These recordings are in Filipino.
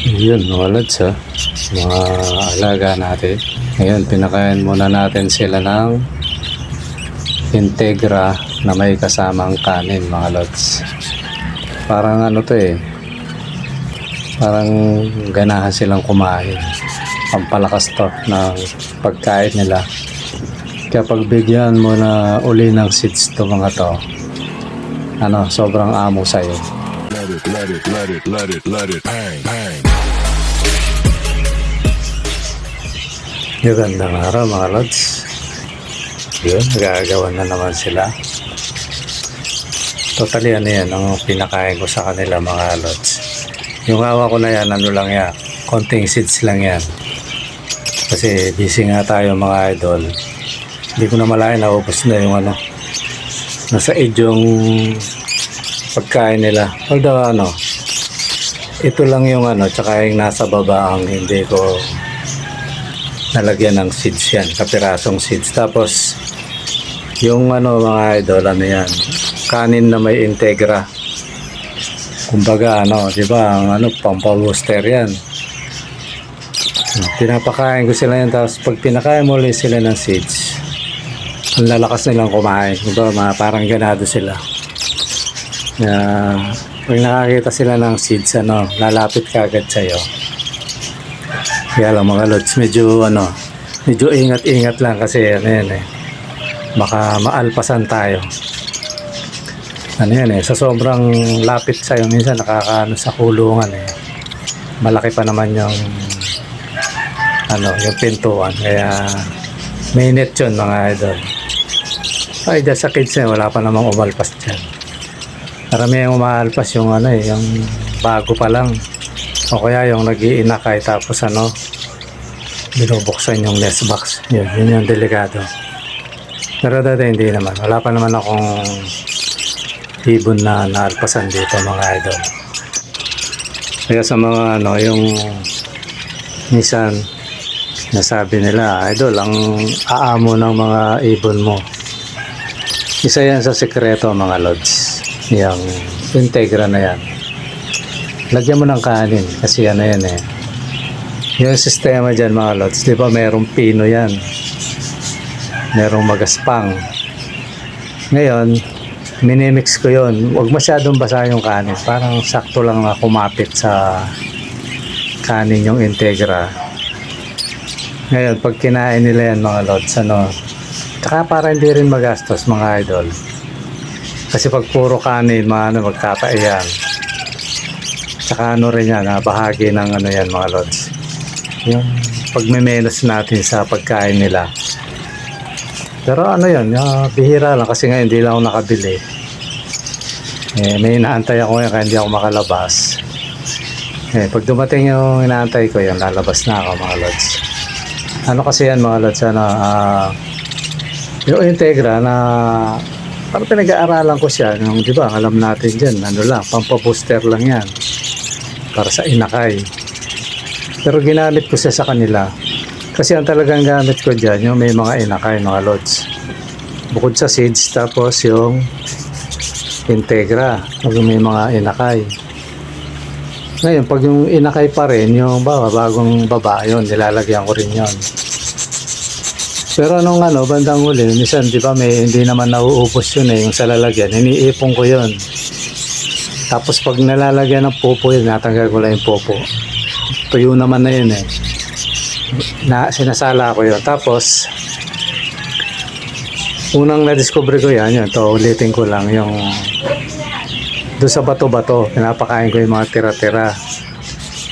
Yun, mga lods ha. Mga alaga natin. Ngayon, pinakain muna natin sila ng Integra na may kasamang kanin, mga lods. Parang ano to eh. Parang ganahan silang kumain. Pampalakas to ng pagkain nila. Kaya pagbigyan mo na uli ng seeds to mga to, ano, sobrang amo sa'yo. Let it, bang, bang. Magandang araw mga lods. Yun, nagagawa na naman sila. Totally ano yan, ang pinakain ko sa kanila mga lods. Yung hawa ko na yan, ano lang yan, konting seeds lang yan. Kasi busy nga tayo mga idol. Hindi ko na malayan, naubos na yung ano, nasa age yung pagkain nila. Although ano, ito lang yung ano, tsaka yung nasa baba ang hindi ko nalagyan ng seeds yan, kapirasong seeds. Tapos yung ano mga idol, ano yan, kanin na may Integra. Kumbaga ano, di ba, ang ano, pampabooster yan. Pinapakain ko sila yan, tapos pag pinakain mo ulit sila ng seeds, ang lalakas nilang kumain. Diba, parang ganado sila. Pag nakakita sila ng seeds, ano, lalapit ka agad sa'yo. Kaya lang mga lods, medyo ingat-ingat lang kasi ano yan eh, baka maalpasan tayo. Ano yan eh, sa sobrang lapit sa'yo, minsan nakakaano sa kulungan eh. Malaki pa naman yung ano, yung pintuan. Kaya may net yun mga idol. Ay, dyan sa kids eh, wala pa namang umalpas dyan. Marami yung umaalpas yung ano eh, yung bago pa lang. O kaya yung nag-iinakay tapos ano, binubuksan yung nest box. Yun yung delikado. Pero dati hindi naman. Wala pa naman akong ibon na naalpasan dito mga idol. Kaya sa mga ano, yung minsan nasabi nila, idol, ang aamo ng mga ibon mo. Isa yan sa sekreto mga lods. Yung Integra na yan. Lagyan mo ng kanin kasi ano yan eh. Yung sistema dyan mga lods, di ba merong pino yan, merong magaspang. Ngayon minimix ko yon, huwag masyadong basa yung kanin, parang sakto lang na kumapit sa kanin yung Integra. Ngayon pag kinain nila yan mga lods, ano, tsaka para hindi rin magastos mga idol, kasi pag puro kanin magkakaiyan. Tsaka ano rin yan, bahagi ng ano yan mga lods, yung pagmemenos natin sa pagkain nila. Pero ano yan, bihira lang kasi ngayon hindi lang ako nakabili. May inaantay ako ngayon kaya hindi ako makalabas. Pag dumating yung inaantay ko yan, lalabas na ako mga lods. Ano kasi yan mga lods, yung Integra na parang pinag-aaralan ko siya, yung, di ba, alam natin dyan, ano lang, pampabooster lang yan para sa inakay. Pero ginamit ko siya sa kanila kasi ang talagang gamit ko dyan yung may mga inakay mga lods, bukod sa seeds, tapos yung Integra pag may mga inakay. Ngayon pag yung inakay pa rin, yung bagong baba, yun nilalagyan ko rin yun. Pero nung bandang huli, minsan di ba hindi naman nauubos yun eh, yung sa lalagyan, iniipon ko yun. Tapos pag nalalagyan ng popo yun, natanggal ko lang yung popo. Tuyo naman na yun eh. Sinasala ko yun. Tapos, unang na-discover ko yan, to ulitin ko lang yung doon sa bato-bato. Pinapakain ko yung mga tira-tira.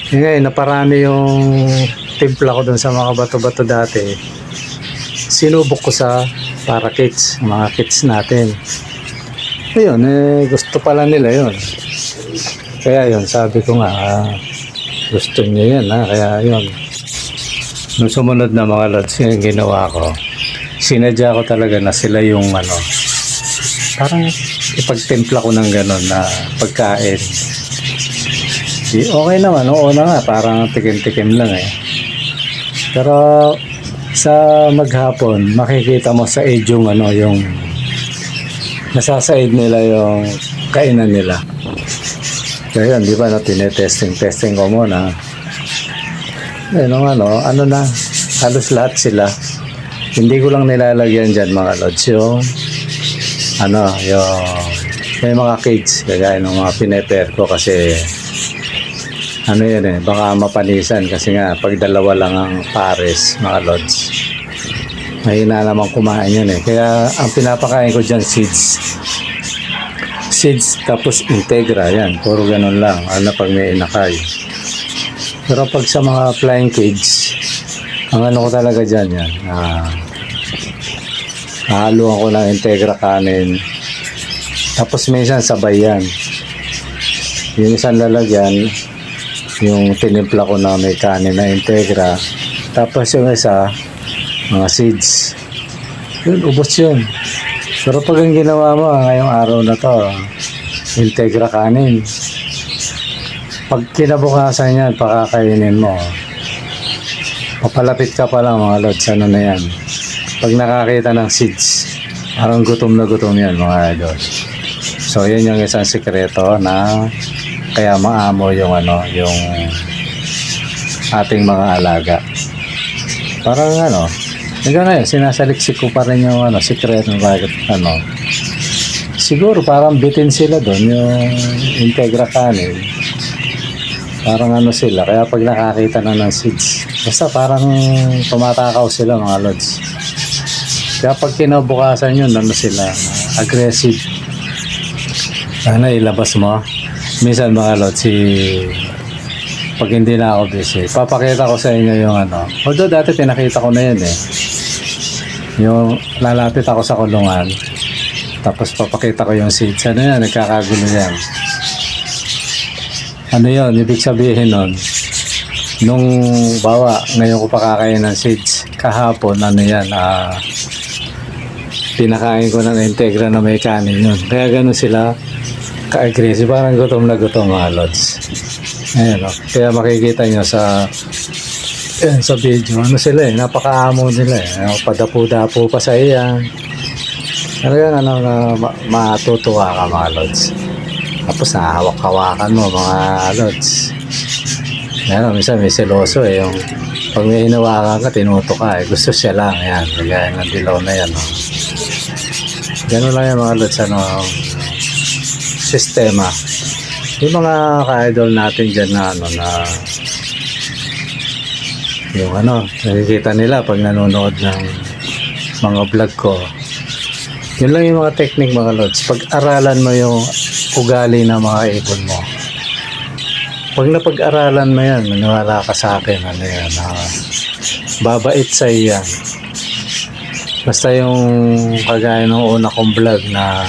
Ngayon, naparami yung timpla ko doon sa mga bato-bato dati. Sinubok ko sa para kits, mga kits natin. Ayun, gusto pala nila yun. Kaya yun, sabi ko nga, gusto niya yan, kaya yun. Nung sumunod na mga lods, yung ginawa ko, sinadya ko talaga na sila yung parang ipagtimpla ko ng gano'n na pagkain. Okay naman, oo na nga, parang tikim-tikim lang eh. Pero sa maghapon, makikita mo sa age yung yung nasasaid nila yung kainan nila. Kaya yun, di ba, na tinetesting ko muna. Ano na, halos lahat sila. Hindi ko lang nilalagyan dyan mga lods yung may mga cage kagaya ng mga pineper ko kasi baka mapanisan kasi nga pag dalawa lang ang pares mga lods mahina naman kumain yun kaya ang pinapakain ko dyan seeds tapos integra yan puro ganun lang pag may inakay pero pag sa mga flying cage ang ko talaga dyan yan haluan ko ng integra kanin tapos minsan sabay yan yung isang lalagyan yung tinimpla ko na may kanin na integra tapos yung isa mga seeds yun ubos yun pero pag ang ginawa mo ngayong araw na to integra kanin pag kinabukasan yan pakakainin mo papalapit ka pa lang mga lods na yan pag nakakita ng seeds parang gutom na gutom yan mga idol so yun yung isang sikreto na kaya maamo yung yung ating mga alaga parang hanggang ngayon sinasaliksik ko pa rin yung sikreto bakit siguro parang bitin sila doon yung integra kanin parang sila kaya pag nakakita na ng seeds basta parang tumatakaw sila mga lods kaya pag kinabukasan yun sila aggressive ilabas mo minsan mga lods pag hindi na ako busy papakita ko sa inyo yung although dati pinakita ko na yun yung lalapit ako sa kulungan tapos papakita ko yung seeds yan nagkakagulo yan yun ibig sabihin nun nung bawa ngayon ko pakakain ng seeds kahapon yan pinakain ko ng integra na may kanin yun kaya ganun sila ka-aggressive parang gutom na gutom mga lods kaya makikita nyo sa video sila napakaamo nila padapo-dapo pa sa iyan talagang matutuwa ka mga lods tapos nahawak-hawakan mo mga lods minsan may seloso yung pag may hinawakan ka tinuto ka gusto siya lang kagaya ng dilaw na yan gano'n lang yung mga lods sistema yung mga ka-idol natin dyan na yung nakikita nila pag nanonood ng mga vlog ko yun lang yung mga technique mga lods pag-aralan mo yung ugali ng mga ibon mo pag napag-aralan mo yan maniwala ka sa akin babait sa iyan basta yung kagaya ng una kong vlog na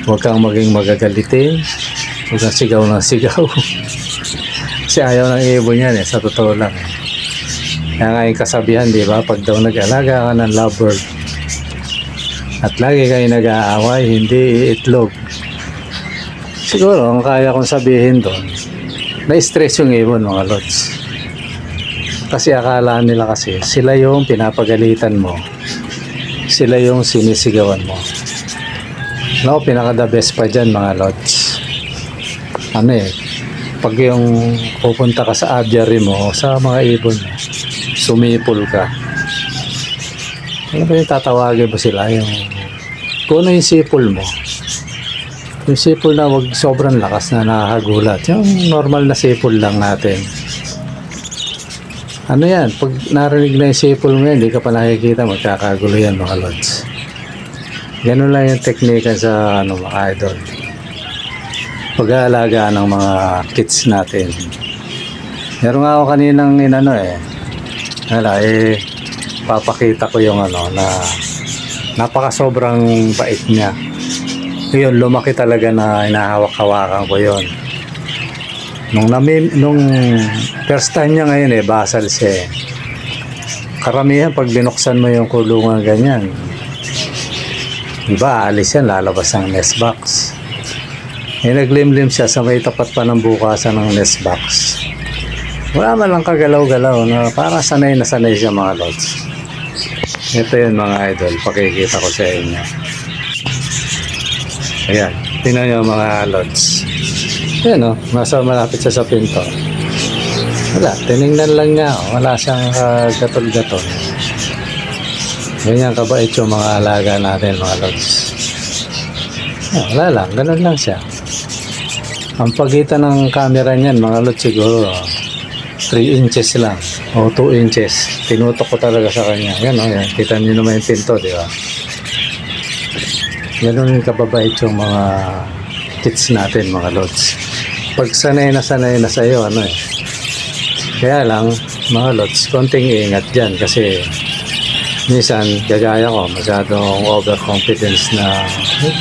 huwag kang maging magagalitin huwag kang sigaw ng sigaw kasi ayaw ng ibon yan sa totoo lang kaya nga yung kasabihan diba pag daw nag-alaga ka ng lovebird at lagi kayo nag-aaway hindi iitlog siguro ang kaya kong sabihin doon na-stress yung ibon mga lods kasi akala nila kasi sila yung pinapagalitan mo sila yung sinisigawan mo pinaka the best pa dyan mga lods pag yung pupunta ka sa aviary mo sa mga ibon sumipol ka ba yung tatawagin mo sila kung yung sipol mo yung sipol na wag sobrang lakas na nakakagulat yung normal na sipol lang natin yan pag narinig na yung sipol mo hindi ka pa nakikita magkakagulo yan mga lods ganun lang yung teknika sa mga idol pag-aalaga ng mga kids natin meron nga ako kaninang papakita ko yung na napaka sobrang bait niya yun lumaki talaga na hinahawak-hawakan ko yun nung first time niya ngayon basal siya karamihan pag binuksan mo yung kulungan ganyan diba alis yan lalabas ang nest box naglimlim siya sa may tapat pa ng bukasan ng nest box wala man lang kagalaw-galaw na para sanay na sanay siya mga lods ito yun mga idol pakikita ko sa inyo ayan tingnan nyo mga lods Yan o, nasa malapit siya sa pinto. Wala, tinignan lang niya. Wala siyang gatol-gatol. Ganyan kabait yung mga alaga natin, mga lods. Wala lang, ganun lang siya. Ang pagitan ng camera niyan, mga lods, siguro 3 inches lang o 2 inches. Tinutok ko talaga sa kanya. Yan o, yan. Kita niyo naman yung pinto, di ba? Ganun kababait yung mga kids natin, mga lods. Pag sanay na sa'yo, ano eh. Kaya lang, mga lods, konting ingat dyan kasi minsan, gagaya ko, masyadong overconfidence na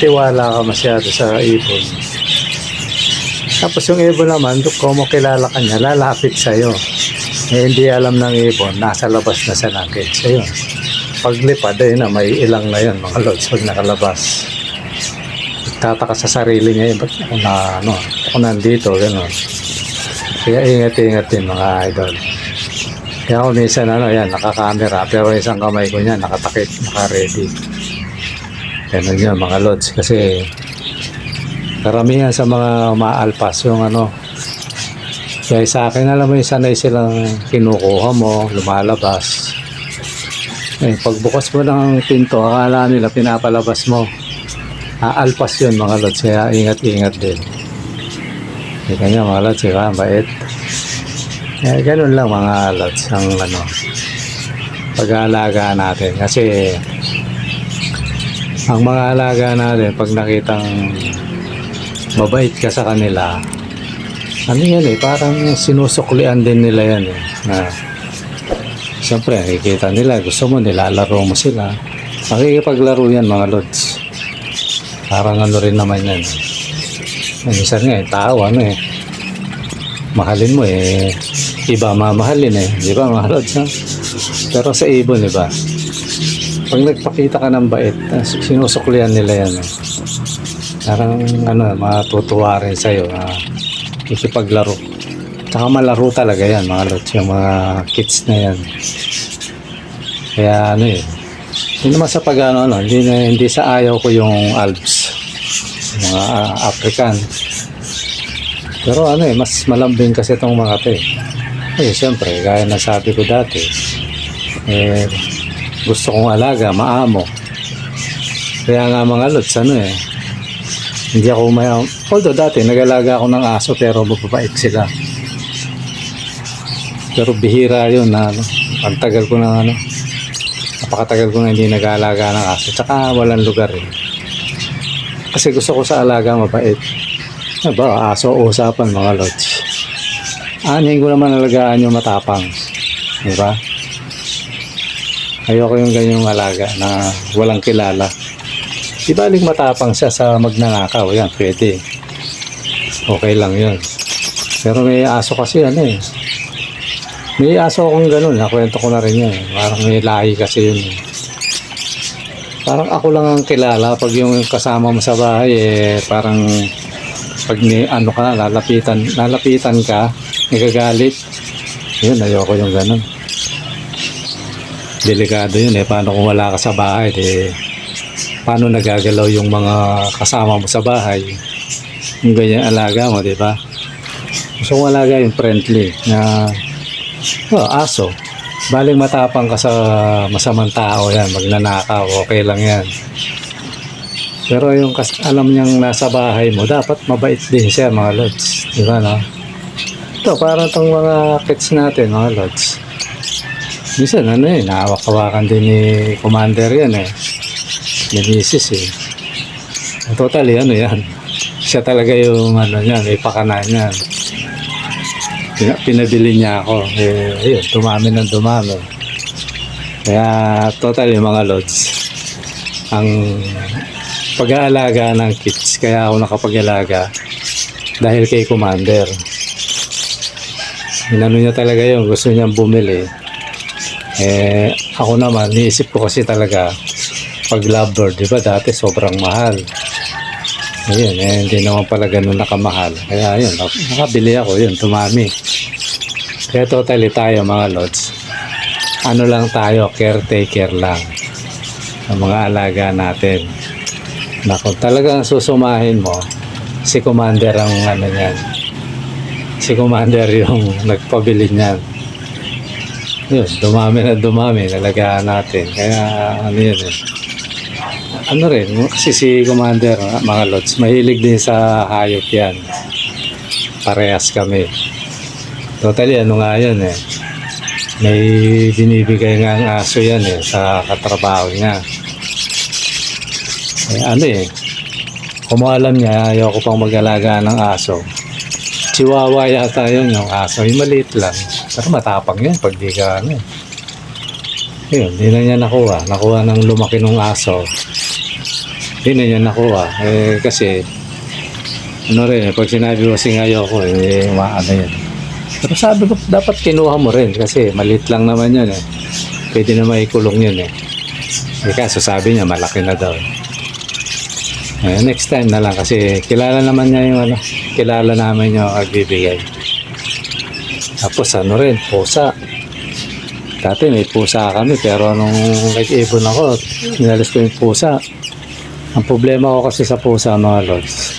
tiwala ka masyado sa ibon. Tapos yung ibon naman, kung mo kilala ka niya, lalapit sa'yo. Eh, hindi alam ng ibon, nasa labas na sa nakit sa'yo. Paglipad, eh na, may ilang na yun, mga lods, pag nakalabas. Tataka sa sarili niya, ba't ako nandito, gano'n. Kaya ingat-ingat din, mga idol. Kaya ako minsan, yan, nakakamera, pero isang kamay ko niya, nakatakip, naka-ready. Ganun yun, mga lods, kasi karamihan sa mga maalpas yung kaya sa akin, alam mo yung sanay silang kinukuha mo, lumalabas. Eh, pagbukas mo ng pinto, akala nila pinapalabas mo. Aalpas yun, mga lods, kaya ingat-ingat din. Kaya nga, mga lods, diba? Bait. Eh, ganun lang, mga lods, ang pag-aalaga natin. Kasi, ang mga alaga natin, pag nakitang mabait ka sa kanila, yan parang sinusuklian din nila yan eh. Na, siyempre, nakikita nila, gusto mo, nilalaro mo sila. Makikipaglaro yan, mga lods. Parang rin naman yan. Minsan nga, tao, mahalin mo iba mamahalin di ba, mga lods, ha? Pero sa ibon, diba? Pag nagpakita ka ng bait, sinusuklian nila yan, Parang, matutuwa rin sa'yo, ikipaglaro. Tsaka malaro talaga yan, mga lods, yung mga kids na yan. Kaya hindi naman sa hindi sa ayaw ko yung Alps, mga African. Pero mas malambing kasi itong mga to siyempre, gaya na sabi ko dati, gusto kong alaga, maamo. Kaya nga, mga lods, hindi ako although dati nag-alaga ako ng aso pero mababait sila. Pero bihira yun na ang tagal ko na napakatagal ko na hindi nag-aalaga ng aso. Tsaka walang lugar Kasi gusto ko sa alaga mabait. Aso usapan, mga lods. Anin ko naman alagaan yung matapang. Diba? Ayoko yung ganyang alaga na walang kilala. Di baling matapang siya sa magnanakaw, yan, pwede. Okay lang yun. Pero may aso kasi may aso akong ganun, nakwento ko na rin yun. Parang may lahi kasi yun. Parang ako lang ang kilala pag yung kasama mo sa bahay parang pag lalapitan ka, nagagalit. Yun, ayoko yung ganun. Delikado yun paano kung wala ka sa bahay paano nagagalaw yung mga kasama mo sa bahay, yung ganyan alaga mo, diba? Gusto kong alaga yung friendly na aso, baling matapang ka sa masamang tao, yan, magnanakaw, okay lang yan. Pero yung alam niyang nasa bahay mo, dapat mabait din siya, mga lods, diba, no? Ito, parang itong mga kids natin, mga lods, minsan nahawak-hawakan din ni Commander yan Nemesis totally yan siya talaga yung may pakanan yan. Pinabili niya ako ayun, dumami ng dumami. Kaya totally, mga lods, ang pag-aalaga ng kids, kaya ako nakapag-alaga dahil kay Commander. Niya talaga yun, gusto niyang bumili. Ako naman, niisip ko kasi talaga pag lovebird, diba dati sobrang mahal. Ayun, hindi naman pala ganun nakamahal. Kaya yun, nakabili ako, yun, tumami. Kaya totally tayo, mga lods, lang tayo, caretaker lang ng mga alaga natin. Na kung talagang susumahin mo, Si Commander ang ano niyan. Si Commander yung nagpabili niyan. Yun, dumami na dumami, nalagaan natin. Kaya ano yun eh. Ano rin, kasi si Commander, mga lods, mahilig din sa hayop yan. Parehas kami. Totally, ano nga yun eh. May binibigay nga ang aso yan eh, sa katrabaho niya. Eh, ano eh, kung alam niya, ayoko pang mag-alaga ng aso. Chihuahua yata yun yung aso. Yung maliit lang. Pero matapang yun pag di ka ano. Yun, di na niya nakuha. Nakuha ng lumaki ng aso. Di na niya nakuha. Eh, kasi, ano rin, pag sinabi mo sing ayoko, eh, maano yun. Pero sabi ko, dapat kinuha mo rin kasi maliit lang naman yun eh. Pwede na maikulong yun eh. Eh, kaso sabi niya, malaki na daw. Eh, next time na lang kasi kilala naman niya yung ano, kilala namin yung nagbibigay. Tapos ano rin, pusa. Dati may pusa kami pero nung nag-ibon ako, inalis ko yung pusa. Ang problema ko kasi sa pusa mga lods,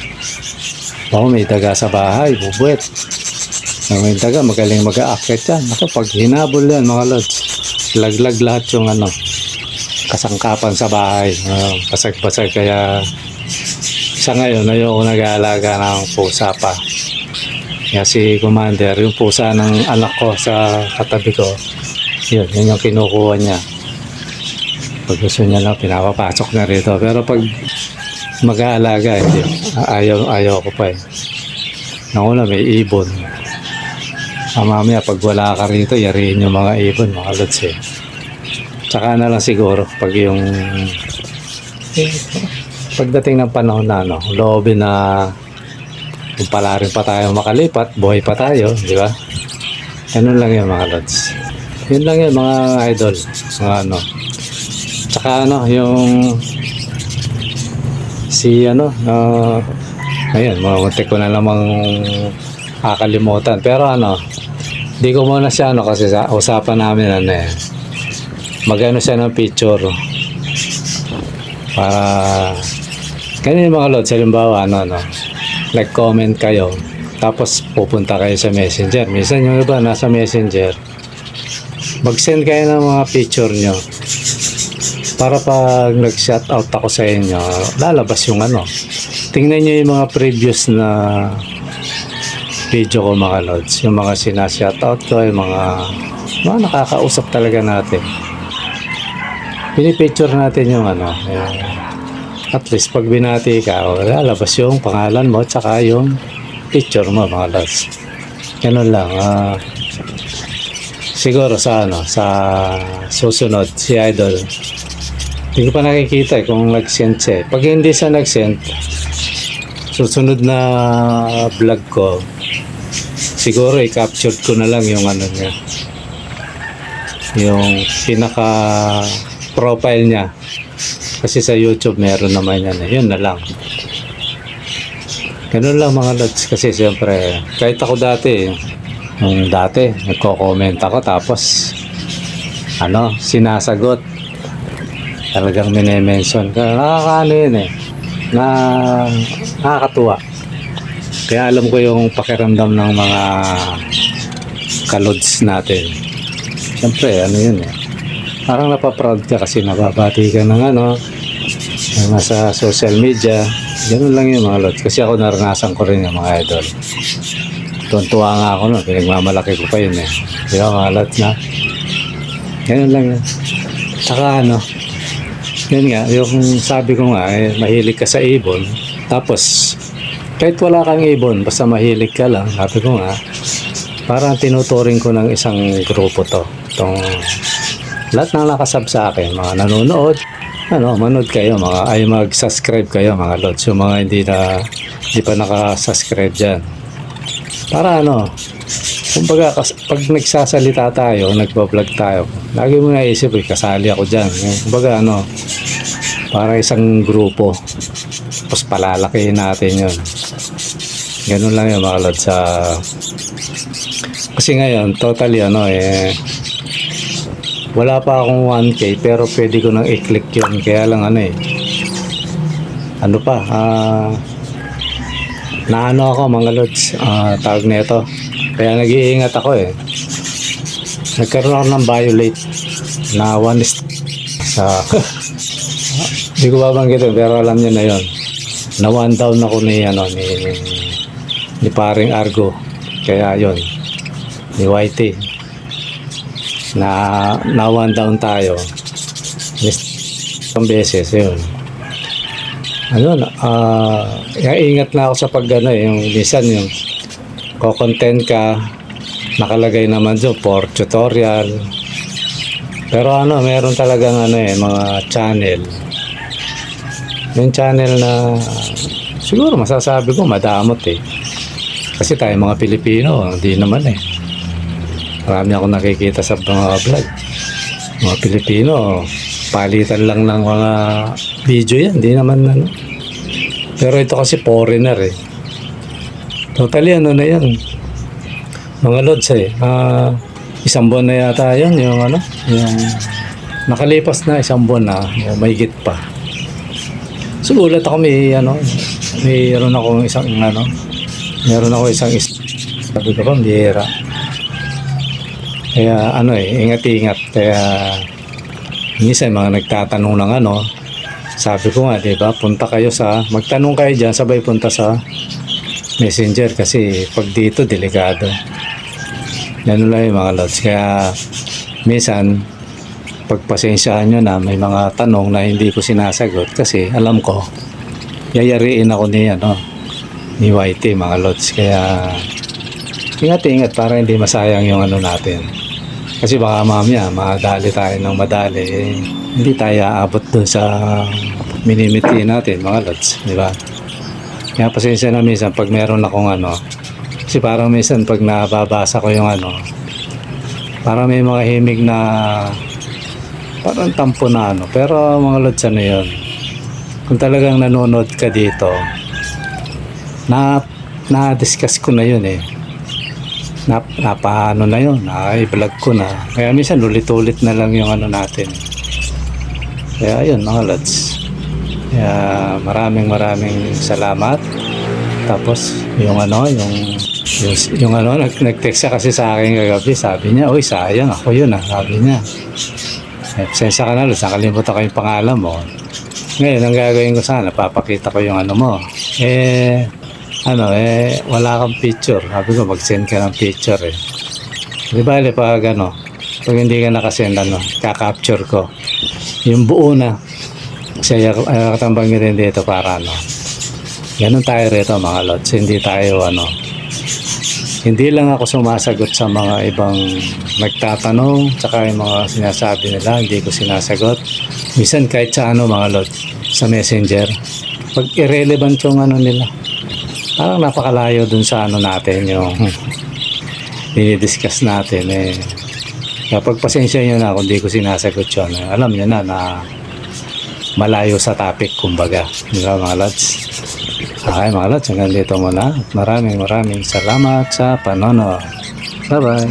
ako may daga sa bahay, bubuet. May daga, magaling mag-aakyat yan. Ako, pag hinabol yan mga lods, laglag lahat yung ano, kasangkapan sa bahay. Basag-basag kaya sa ngayon, ayoko nag-aalaga ng pusa pa. Kaya si Commander, yung pusa ng anak ko sa katabi ko, yun yung kinukuha niya. Pag gusto niya lang, pinapapasok na rito. Pero pag mag-aalaga, hindi. Ayaw ko pa eh. Nauna, may ibon. Mamaya, pag wala ka rito, yariin yung mga ibon, mga lods eh. Tsaka na lang siguro, pag yung pagdating ng panahon na ano, loobin na kung pala rin pa tayo makalipat, buhay pa tayo, di ba? Ganun lang yun mga lods. Yun lang yun mga idol. Mga ano. Tsaka ano, yung si ano, ayun, muntik ko na namang kakalimutan. Pero ano, di ko muna siya ano kasi sa usapan namin ano eh. Magano siya ng picture para ganyan mga lods, halimbawa ano, like comment kayo tapos pupunta kayo sa messenger. Minsan yung iba nasa messenger, mag-send kayo ng mga picture nyo para pag nag-shoutout ako sa inyo, lalabas yung ano. Tingnan nyo yung mga previous na video ko mga lods, yung mga sinashoutout ko, yung mga nakakausap talaga natin. Pinipicture natin yung ano, yung, at least pag binati ka, lalabas yung pangalan mo tsaka yung picture mo mga lods. Ganun lang. Siguro sa ano, sa susunod si Idol, hindi ko pa nakikita kung nag-send siya. Pag hindi siya nag-send, susunod na vlog ko, siguro i-capture ko na lang yung ano niya, yung pinaka profile niya. Kasi sa YouTube meron naman yan. Yun na lang. Ganun lang mga lods. Kasi siyempre, kahit ako dati, nung dati, nagko-comment ako tapos, ano, sinasagot. Talagang minimension. Nakakaano yun eh. Nakakatuwa. Kaya alam ko yung pakiramdam ng mga kalods natin. Siyempre, ano yun eh. Parang napaproud ka kasi nababati ka ng ano, nasa social media. Ganun lang yun mga lods. Kasi ako naranasan ko rin yung mga idol. Tuntua nga ako no, pinagmamalaki ko pa yun eh. Di ba mga lods na? Ganun lang yun. Tsaka ano, yun nga, yung sabi ko nga, eh, mahilig ka sa ibon. Tapos, kahit wala kang ibon, basta mahilig ka lang, sabi ko nga, parang tinuturing ko ng isang grupo to. Itong lahat ng nakasab sa akin, mga nanonood, ano, manood kayo, mag-subscribe kayo mga lods, yung mga hindi pa nakasubscribe dyan. Para ano, kumbaga, pag nagsasalita tayo, nagbablog tayo, lagi mo naisip, kasali ako dyan. Kumbaga ano, para isang grupo, tapos palalakihin natin yun. Ganun lang yung mga lods. Kasi ngayon, totally ano wala pa akong 1K pero pwede ko nang i-click yun. Kaya lang ano ano pa, naano ako mga lods, tawag nito. Kaya nag-iingat ako eh. Nagkaroon ako ng violate na one is sa hindi ko babanggitin pero alam niyo na yon. Na one down ako ni ni paring Argo. Kaya yon ni Whitey na one down tayo. Isang beses yun. Ayun, ingat na ako sa yung minsan yung ko-content ka, nakalagay naman doon for tutorial. Pero meron talagang mga channel. Yung channel na siguro masasabi ko madamot eh. Kasi tayo mga Pilipino, hindi naman eh. Marami akong nakikita sa mga vlog. Mga Pilipino, palitan lang ng mga video yan, hindi naman Pero ito kasi foreigner eh. Totally na yan. Mga lods eh. Isang buwan na yata yan, yung nakalipas na isang buwan na, may higit pa. Sugulat ako meron ako isang sabi ko pa, bihira. Kaya ingat-ingat. Kaya minsan mga nagtatanong ng sabi ko nga, diba, magtanong kayo dyan, sabay punta sa messenger kasi pag dito, delikado. Yan lang yung mga lods. Kaya minsan, pagpasensyahan nyo na may mga tanong na hindi ko sinasagot kasi alam ko, yayariin ako ni Whitey, mga lods. Kaya ingat-ingat para hindi masayang yung natin. Kasi baka mamaya, madali tayo ng madali. Hindi tayo aabot dun sa minimiti natin, mga lods. Di ba? Kaya pasensya na minsan pag meron akong kasi parang minsan pag nababasa ko yung parang may mga himig na parang tampo na Pero mga lods, yun. Kung talagang nanonood ka dito, na-discuss ko na yun eh. Napaano na yun, i-vlog ko na. Kaya minsan ulit-ulit na lang yung natin. Kaya yun mga lods. Kaya maraming salamat. Tapos yung nag-text siya kasi sa akin kagabi. Sabi niya, uy sayang ako yun sabi niya. Pasensya ka na lods, nakalimutan ko yung pangalan mo. Ngayon ang gagawin ko sana, papakita ko yung mo. Wala kang picture. Sabi ko, mag-send ka ng picture eh. Di ba, pag pag hindi ka nakasend, kakapture ko. Yung buo na. Kasi katambang nyo rin dito para ganun tayo rito mga lods. Hindi tayo hindi lang ako sumasagot sa mga ibang nagtatanong, tsaka yung mga sinasabi nila, hindi ko sinasagot. Minsan kahit sa mga lods, sa messenger, pag irrelevant yung nila. Parang napakalayo dun sa natin yung dinidiscuss natin eh. Kapag pasensya nyo na kung di ko sinasagot yun, alam nyo na malayo sa topic kumbaga. Diba mga lods? Okay mga lods, hanggang dito muna. Maraming salamat sa panonood. Bye bye.